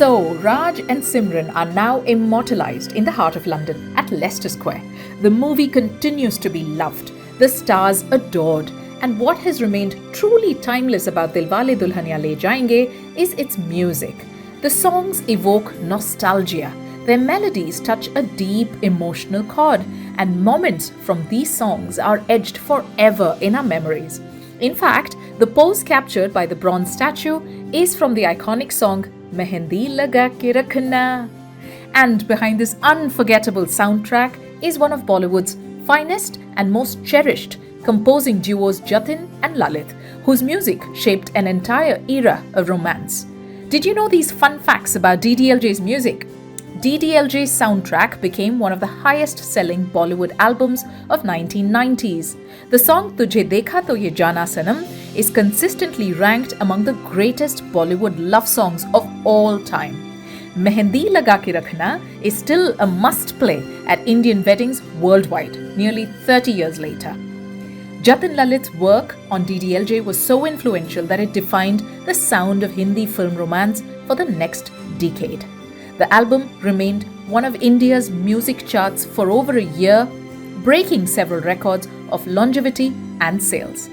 So, Raj and Simran are now immortalized in the heart of London at Leicester Square. The movie continues to be loved, the stars adored, and what has remained truly timeless about Dilwale Dulhania Le Jayenge is its music. The songs evoke nostalgia. Their melodies touch a deep emotional chord, and moments from these songs are etched forever in our memories. In fact, the pose captured by the bronze statue is from the iconic song Mehendi Laga Ke Rakhna. And behind this unforgettable soundtrack is one of Bollywood's finest and most cherished composing duos Jatin and Lalit, whose music shaped an entire era of romance. Did you know these fun facts about DDLJ's music? DDLJ's soundtrack became one of the highest-selling Bollywood albums of 1990s. The song Tujhe Dekha To Ye Jana Sanam is consistently ranked among the greatest Bollywood love songs of all time. Mehendi Laga Ke Rakhna is still a must-play at Indian weddings worldwide, nearly 30 years later. Jatin Lalit's work on DDLJ was so influential that it defined the sound of Hindi film romance for the next decade. The album remained one of India's music charts for over a year, breaking several records of longevity and sales.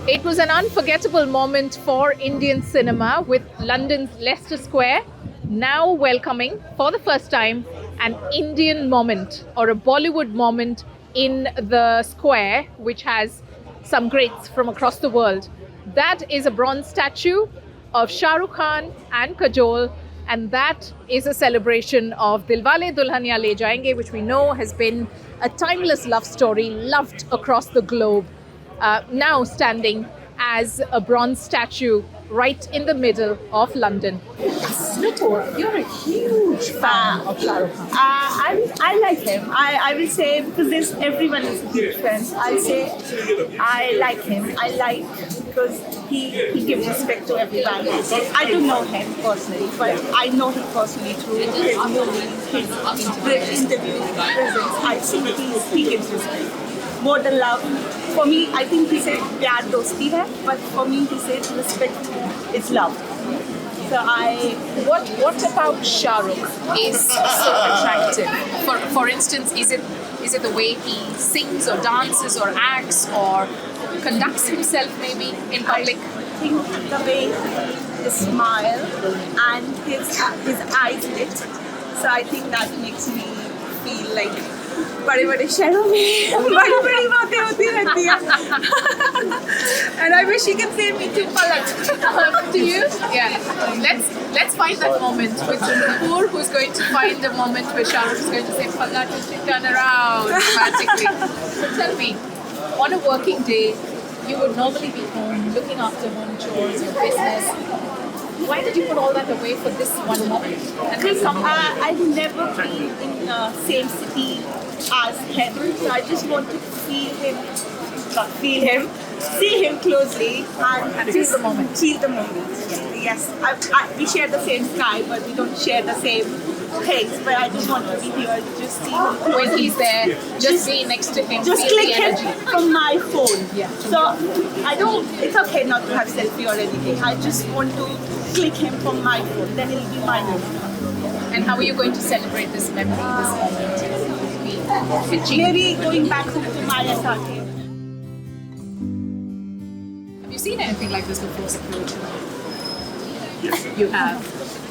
It was an unforgettable moment for Indian cinema, with London's Leicester Square now welcoming for the first time an Indian moment or a Bollywood moment in the square, which has some greats from across the world. That is a bronze statue of Shah Rukh Khan and Kajol, and that is a celebration of Dilwale Dulhania Le Jayenge, which we know has been a timeless love story loved across the globe, now standing as a bronze statue right in the middle of London. Smito, you're a huge fan of Shah Rukh Khan. I like him. I will say, because everyone is a huge fan, I'll say I like him. I like because he gives respect to everybody. I don't know him personally, but I know him personally through his movies, his interviews, presence. I think he gives respect. More than love. For me, I think he said pyar dosti hai, but for me he said respect is love. So What about Shah Rukh is so attractive? For instance, is it the way he sings or dances or acts or conducts himself maybe in public? I think the way he smile and his eyes lit. So I think that makes me feel like बड़े-बड़े शहरों में बड़ी-बड़ी बातें होती रहती हैं. And I wish he could say me too, Palak. Do you? Yeah. Let's find that moment with Kapoor, who's going to find the moment where Shah Rukh is going to say, Palak, turn around dramatically. So tell me, on a working day, you would normally be home, looking after home chores, your business. Why did you put all that away for this one moment? Because I've never been in the same city as him, so I just want to see him closely and feel the moment. Feel the moment. Yes, we share the same sky, but we don't share the same things. But I just want to be here, just see him when he's there, just be next to him, just feel click the energy. him from my phone. Yeah. So it's okay not to have selfie or anything. I just want to click him from my phone, then it'll be my moment. And how are you going to celebrate this memory, this moment? Maybe going back home to my SRK. Have you seen anything like this before, Security? Yes. You have.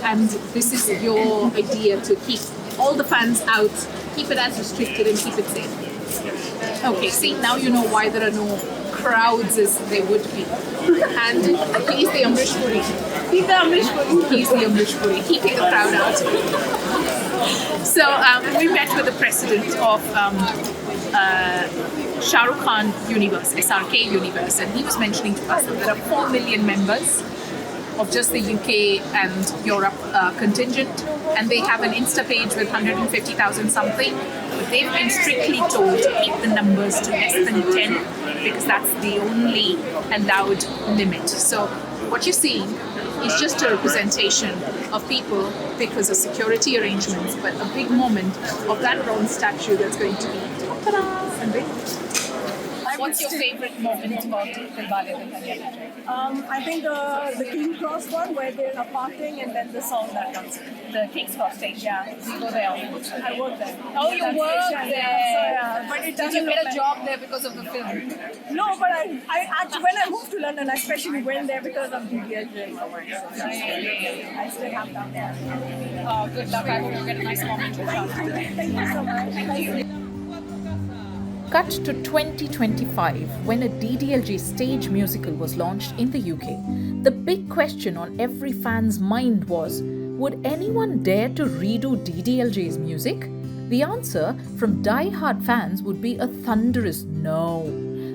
And this is your idea to keep all the fans out, keep it as restricted and keep it safe. Okay, see, now you know why there are no crowds as they would be. And he's the Amrish Puri. He's the Amrish Puri, keeping the crowd out. So we met with the president of Shah Rukh Khan universe, SRK universe, and he was mentioning to us that there are 4 million members of just the UK and Europe contingent, and they have an Insta page with 150,000 something. But they've been strictly told to keep the numbers to less than 10 because that's the only allowed limit. So what you're seeing is just a representation of people because of security arrangements, but a big moment of that bronze statue that's going to be ta-da, and big. What's your favorite moment about Dilwale Dulhania Le Jayenge? I think the King Cross one where they are parting and then the song that comes in. The King's Cross station. Yeah. You go there. I work there. Oh, you That work station, there. Yeah. So, yeah. But it Did doesn't you look get a like- job there because of the film? No, but I actually, when I moved to London, I especially went there because of DDLJ. I still have that there. Oh, good luck. I hope you get a nice moment with Shah. Thank you so much. Thank you. Cut to 2025 when a DDLJ stage musical was launched in the UK. The big question on every fan's mind was, would anyone dare to redo DDLJ's music? The answer from die-hard fans would be a thunderous no.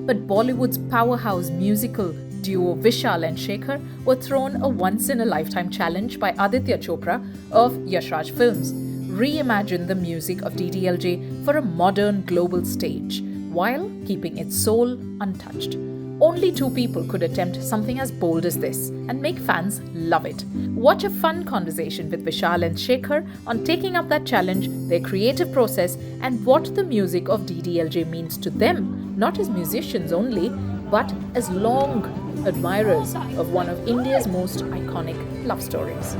But Bollywood's powerhouse musical duo Vishal and Shekhar were thrown a once-in-a-lifetime challenge by Aditya Chopra of Yash Raj Films. Reimagine the music of DDLJ for a modern global stage while keeping its soul untouched. Only two people could attempt something as bold as this and make fans love it. Watch a fun conversation with Vishal and Shekhar on taking up that challenge, their creative process, and what the music of DDLJ means to them, not as musicians only, but as long admirers of one of India's most iconic love stories.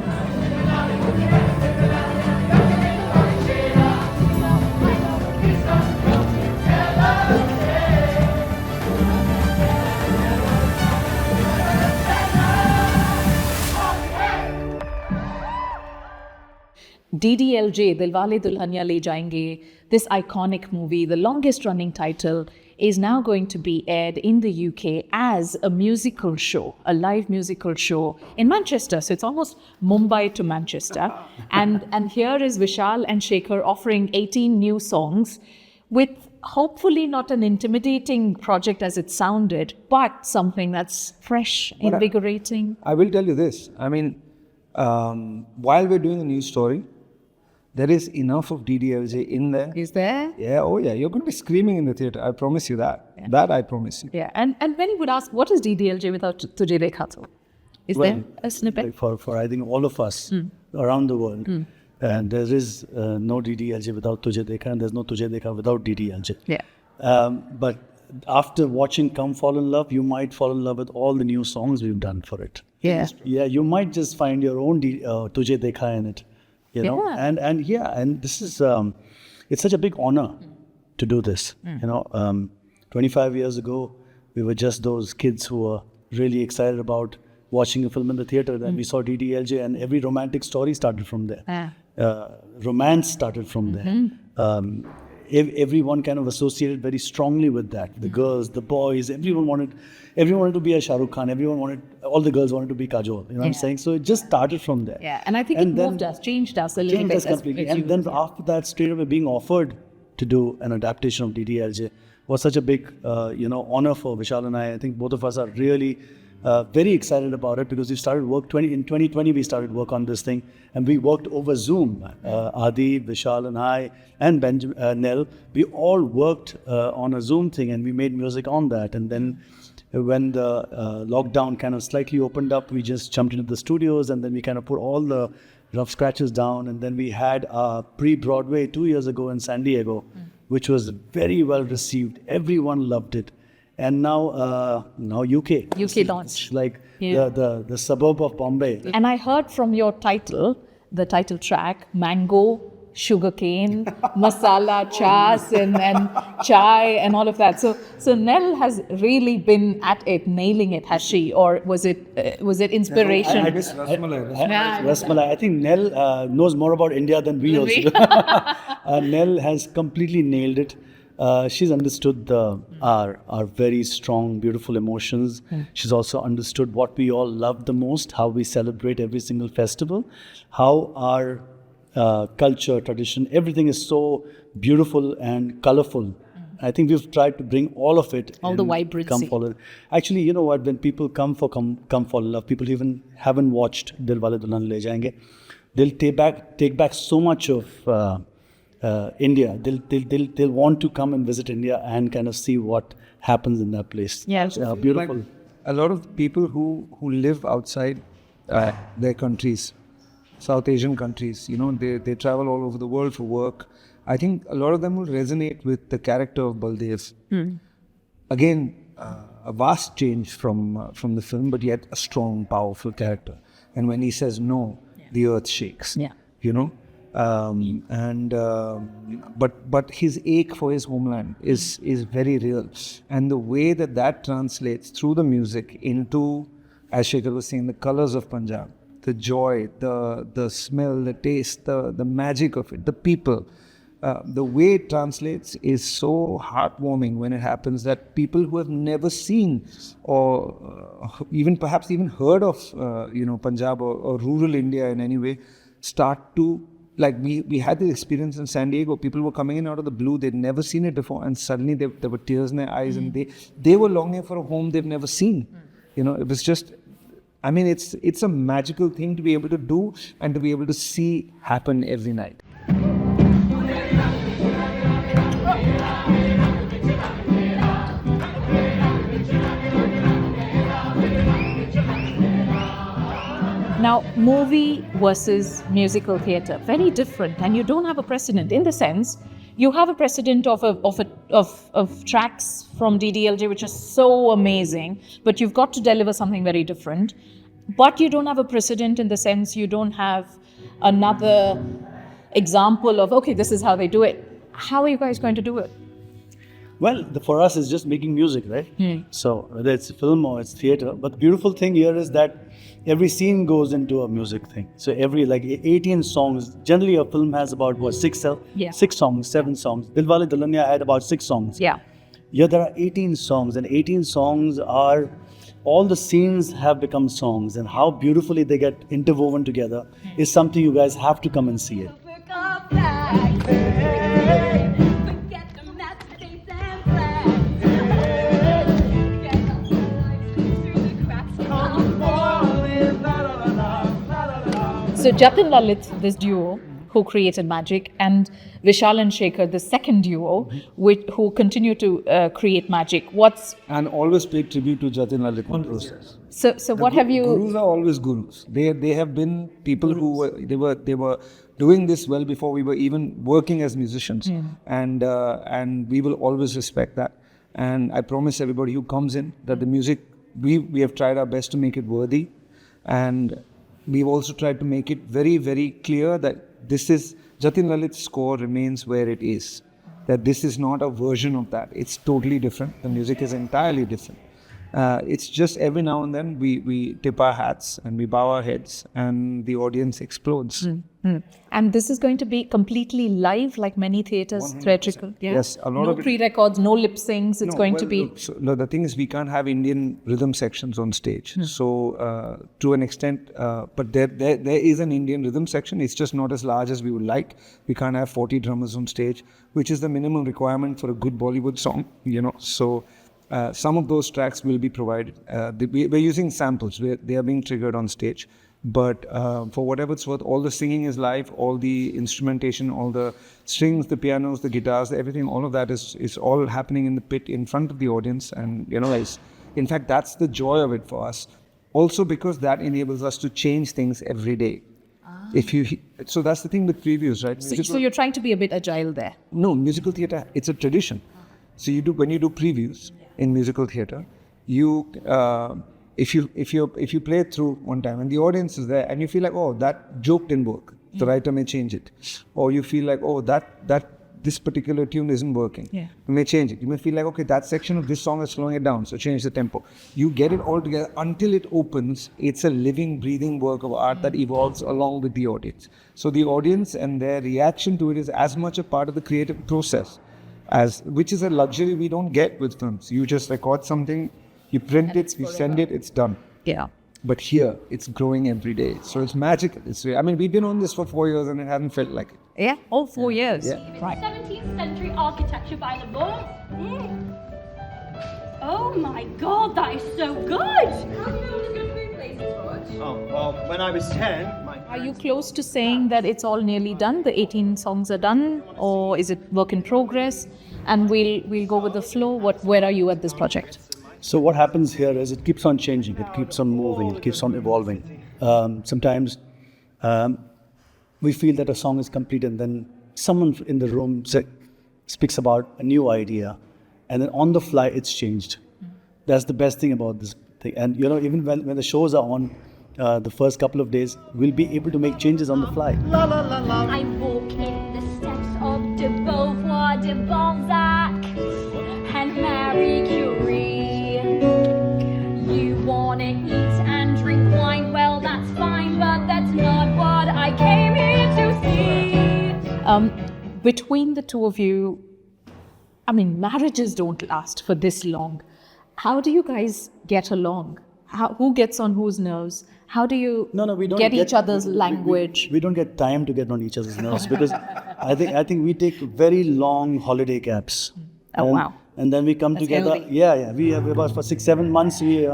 DDLJ, Dilwale Dulhania Le Jayenge, this iconic movie, the longest running title, is now going to be aired in the UK as a musical show, a live musical show in Manchester. So it's almost Mumbai to Manchester. And here is Vishal and Shekhar offering 18 new songs with hopefully not an intimidating project as it sounded, but something that's fresh, invigorating. I will tell you this. I mean, while we're doing a new story, there is enough of DDLJ in there. Is there? Yeah, oh yeah. You're going to be screaming in the theatre. I promise you that. Yeah. That I promise you. Yeah, and many would ask, what is DDLJ without Tujhe Dekha To? Is there a snippet? For I think all of us around the world, and there is no DDLJ without Tujhe Dekha, and there's no Tujhe Dekha without DDLJ. Yeah. But after watching Come Fall in Love, you might fall in love with all the new songs we've done for it. Yeah. Yeah, you might just find your own Tujhe Dekha in it. You know, and this is it's such a big honor to do this. You know, 25 years ago, we were just those kids who were really excited about watching a film in the theater. Then we saw DDLJ, and every romantic story started from there. Romance started from there. Everyone kind of associated very strongly with that. The girls, the boys, everyone wanted to be a Shah Rukh Khan. All the girls wanted to be Kajol. You know what I'm saying? So it just started from there. Yeah, and I think it moved us, changed us a little bit. Changed us completely. And then after that, straight away being offered to do an adaptation of DDLJ was such a big, honor for Vishal and I. I think both of us are really very excited about it because we started work in 2020. We started work on this thing, and we worked over Zoom. Adi, Vishal, and I, and Nell, we all worked on a Zoom thing, and we made music on that. And then when the lockdown kind of slightly opened up, we just jumped into the studios, and then we kind of put all the rough scratches down. And then we had pre-Broadway 2 years ago in San Diego, which was very well received. Everyone loved it. And now UK. UK launch. Like the suburb of Bombay. And I heard from your title, the title track, mango, sugarcane, masala, chas, and chai, and all of that. So Nell has really been at it, nailing it, has she? Or was it inspiration? I miss Rasmalai. Rasmalai. I think Nell knows more about India than we also. Nell has completely nailed it. She's understood our very strong, beautiful emotions. She's also understood what we all love the most, how we celebrate every single festival, how our culture, tradition, everything is so beautiful and colorful. I think we've tried to bring all of it. All the vibrancy. Actually, you know what? When people come fall in love, people even haven't watched Dilwale Dulhania Le Jayenge, they'll take back so much of India. They'll want to come and visit India and kind of see what happens in that place. Yeah, beautiful. Like a lot of people who live outside their countries, South Asian countries, they travel all over the world for work. I think a lot of them will resonate with the character of Baldev. again, a vast change from the film, but yet a strong, powerful character. And when he says no, the earth shakes. Yeah. You know, but his ache for his homeland is very real, and the way that translates through the music into, as Shekhar was saying, the colors of Punjab, the joy, the smell, the taste, the magic of it, the people. The way it translates is so heartwarming when it happens, that people who have never seen or perhaps even heard of Punjab or rural India in any way start to, like we had this experience in San Diego. People were coming in out of the blue. They'd never seen it before, and suddenly there were tears in their eyes, and they were longing for a home they've never seen. You know, it was just, I mean, it's a magical thing to be able to do and to be able to see happen every night. Now, movie versus musical theatre, very different, and you don't have a precedent. In the sense, you have a precedent of tracks from DDLJ, which are so amazing, but you've got to deliver something very different. But you don't have a precedent in the sense you don't have another example of, okay, this is how they do it. How are you guys going to do it? Well, for us, it's just making music, right? So whether it's film or it's theatre, but the beautiful thing here is that every scene goes into a music thing. So every 18 songs. Generally, a film has about 6 songs, 7 songs. Dilwale Dulhania had about 6 songs. Yeah. Here there are 18 songs, and 18 songs are, all the scenes have become songs, and how beautifully they get interwoven together is something you guys have to come and see it. So Jatin Lalit, this duo who created magic, and Vishal and Shekhar, the second duo, who continue to create magic. And always pay tribute to Jatin Lalit in the process. So what have you? Gurus are always gurus. They have been people who were doing this well before we were even working as musicians, and we will always respect that. And I promise everybody who comes in that the music, we have tried our best to make it worthy, and we've also tried to make it very, very clear that this is, Jatin Lalit's score remains where it is. That this is not a version of that. It's totally different. The music is entirely different. It's just every now and then we tip our hats and we bow our heads and the audience explodes. And this is going to be completely live, like many theatres, 100%. theatrical. Yeah? Yes, a lot no of it. pre-records, no lip syncs. It's going to be. So, the thing is, we can't have Indian rhythm sections on stage. So, to an extent, but there is an Indian rhythm section. It's just not as large as we would like. We can't have 40 drummers on stage, which is the minimum requirement for a good Bollywood song. You know, so. Some of those tracks will be provided. We're using samples. They are being triggered on stage. But for whatever it's worth, all the singing is live, all the instrumentation, all the strings, the pianos, the guitars, everything, all of that is all happening in the pit in front of the audience. And, you know, in fact, that's the joy of it for us. Also because that enables us to change things every day. So that's the thing with previews, right? So you're trying to be a bit agile there. No, musical theatre, it's a tradition. So when you do previews in musical theatre, if you play it through one time and the audience is there and you feel like, oh, that joke didn't work, the writer may change it. Or you feel like, oh, this particular tune isn't working. You may change it. You may feel like, okay, that section of this song is slowing it down, so change the tempo. You get it all together until it opens. It's a living, breathing work of art that evolves along with the audience. So the audience and their reaction to it is as much a part of the creative process, which is a luxury we don't get with films. You just record something, you print it, you send it, it's done. Yeah. But here, it's growing every day. So it's magical. We've been on this for 4 years and it hasn't felt like it. Yeah, all 4 years. Yeah. Right. 17th century architecture by the book. Oh my god, that is so good! How do you know it's going to be places to watch? Oh, well, when I was 10, Are you close to saying that it's all nearly done? The 18 songs are done? Or is it work in progress? And we'll go with the flow? Where are you at this project? So what happens here is it keeps on changing, it keeps on moving, it keeps on evolving. Sometimes we feel that a song is complete and then someone in the room speaks about a new idea and then on the fly it's changed. That's the best thing about this thing. And you know, even when the shows are on, the first couple of days, we'll be able to make changes on the fly. I walk in the steps of de Beauvoir, de Balzac, and Marie Curie. You wanna eat and drink wine? Well, that's fine, but that's not what I came here to see. Between the two of you, I mean, marriages don't last for this long. How do you guys get along? Who gets on whose nerves? How do you We don't get each other's language? We don't get time to get on each other's nerves because I think we take very long holiday caps. Oh, wow. And then we come That's together. healthy. Yeah. We have about for 6-7 months. We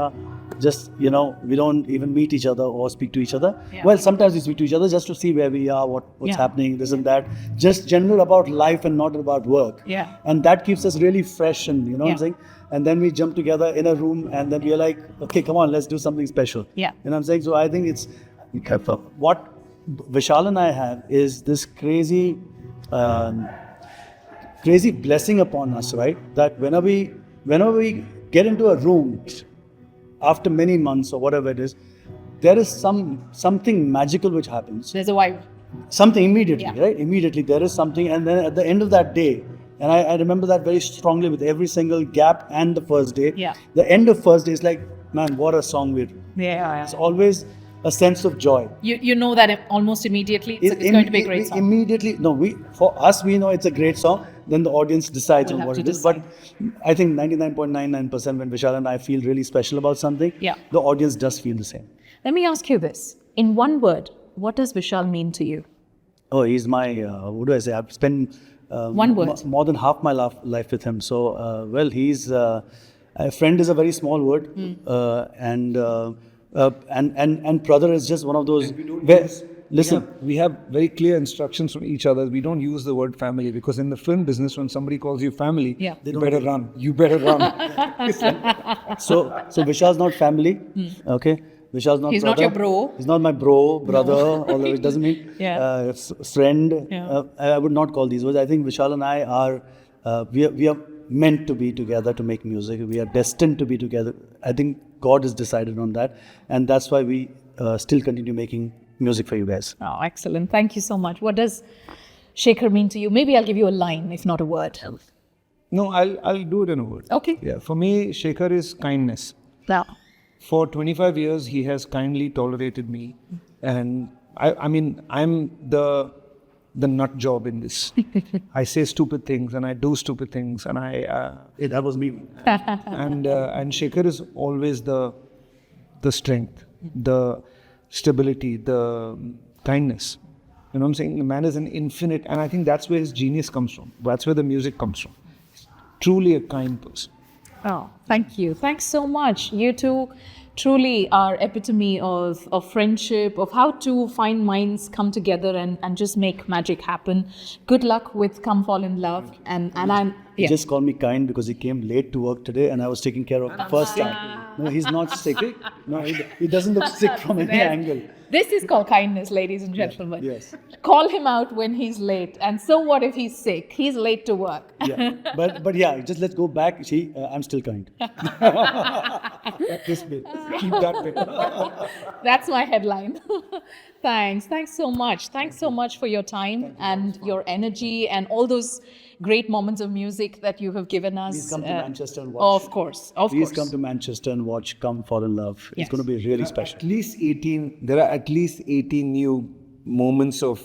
just we don't even meet each other or speak to each other. Yeah. Well, sometimes we speak to each other just to see where we are, what's Yeah. happening, this and that. Just general about life and not about work. Yeah. And that keeps us really fresh, and you know what I'm Yeah. saying. And then we jump together in a room, and then we're like, okay, come on, let's do something special. Yeah. You know what I'm saying? So I think it's what Vishal and I have is this crazy blessing upon us, right? That whenever we get into a room after many months or whatever it is, there is something magical which happens. There's a vibe. Something immediately, Yeah. right? Immediately there is something, and then at the end of that day, and I remember that very strongly with every single gap and the first day. Yeah. The end of first day is like, man, what a song we're. Yeah. It's always a sense of joy. You know that almost immediately it's going to be a great song. Immediately, for us, we know it's a great song. Then the audience decides We'll on have what to it is. But I think 99.99% when Vishal and I feel really special about something, Yeah. the audience does feel the same. Let me ask you this. In one word, what does Vishal mean to you? Oh, he's my, what do I say? I've spent One word. more than half my life with him. So, well, he's, a friend is a very small word. And brother is just one of those. Listen, We have very clear instructions from each other. We don't use the word family because in the film business, when somebody calls you family, Yeah. you better run. You better run. so Vishal's not family, okay? Vishal's not He's brother. not your bro. He's not my brother, although it doesn't mean Yeah. friend. Yeah. I would not call these words. I think Vishal and I are, we are meant to be together to make music. We are destined to be together. I think God has decided on that. And that's why we still continue making music for you guys. Oh, excellent. Thank you so much. What does Shekhar mean to you? Maybe I'll give you a line, if not a word. No, I'll do it in a word. Okay. Yeah, for me, Shekhar is kindness. Now, For 25 years, he has kindly tolerated me. And I mean, I'm the nut job in this. I say stupid things and I do stupid things and That was me. and Shekhar is always the strength, the stability, the kindness. You know what I'm saying? The man is an infinite, and I think that's where his genius comes from. That's where the music comes from. He's truly a kind person. oh, thank you. Thanks so much. You two truly are epitome of friendship, of how two fine minds come together and just make magic happen. Good luck with Come Fall in Love. And I'm He just called me kind because he came late to work today and I was taking care of the first time. No, he's not sick. No, he doesn't look sick from any angle. This is called kindness, ladies and gentlemen. Yes. Call him out when he's late. And so what if he's sick? He's late to work. Yeah, but yeah, just let's go back. See, I'm still kind. This bit. Keep that bit. That's my headline. Thanks so much. Thanks so much for your time and your energy and all those great moments of music that you have given us. Please come to Manchester and watch. Of course. Please come to Manchester and watch Come Fall in Love. Yes. It's going to be really special. There are at least 18 new moments of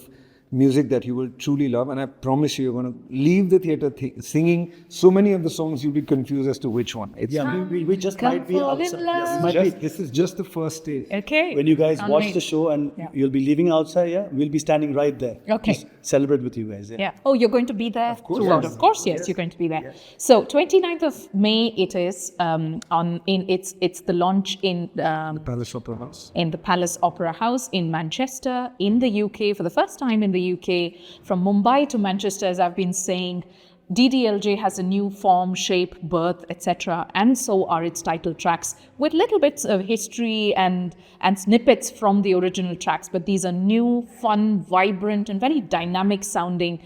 music that you will truly love, and I promise you, you're going to leave the theatre singing so many of the songs you'll be confused as to which one. It's We just Come might be fall in outside. love. this is just the first stage. Okay. When you guys Can't watch wait. the show and Yeah. you'll be leaving outside, we'll be standing right there. Okay. Just celebrate with you guys. Yeah. Oh, you're going to be there? Of course. Throughout. Yes. Of course, yes, you're going to be there. So 29th of May it is it's the launch in Palace Opera House. in the Palace Opera House in Manchester, in the UK, for the first time in the UK. From Mumbai to Manchester, as I've been saying, DDLJ has a new form, shape, birth, etc. And so are its title tracks, with little bits of history and snippets from the original tracks. But these are new, fun, vibrant, and very dynamic sounding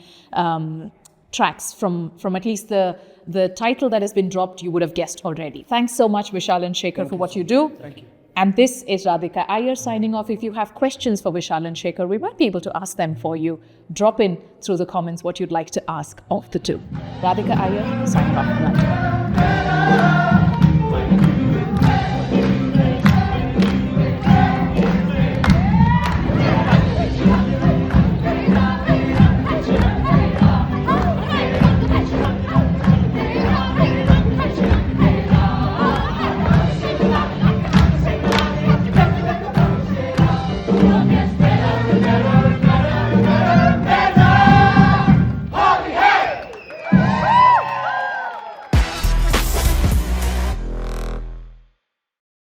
tracks from at least the title that has been dropped, you would have guessed already. Thanks so much, Vishal and Shekhar, for what you do. Thank you. And this is Radhika Iyer signing off. If you have questions for Vishal and Shekhar, we might be able to ask them for you. Drop in through the comments what you'd like to ask of the two. Radhika Iyer signing off. London.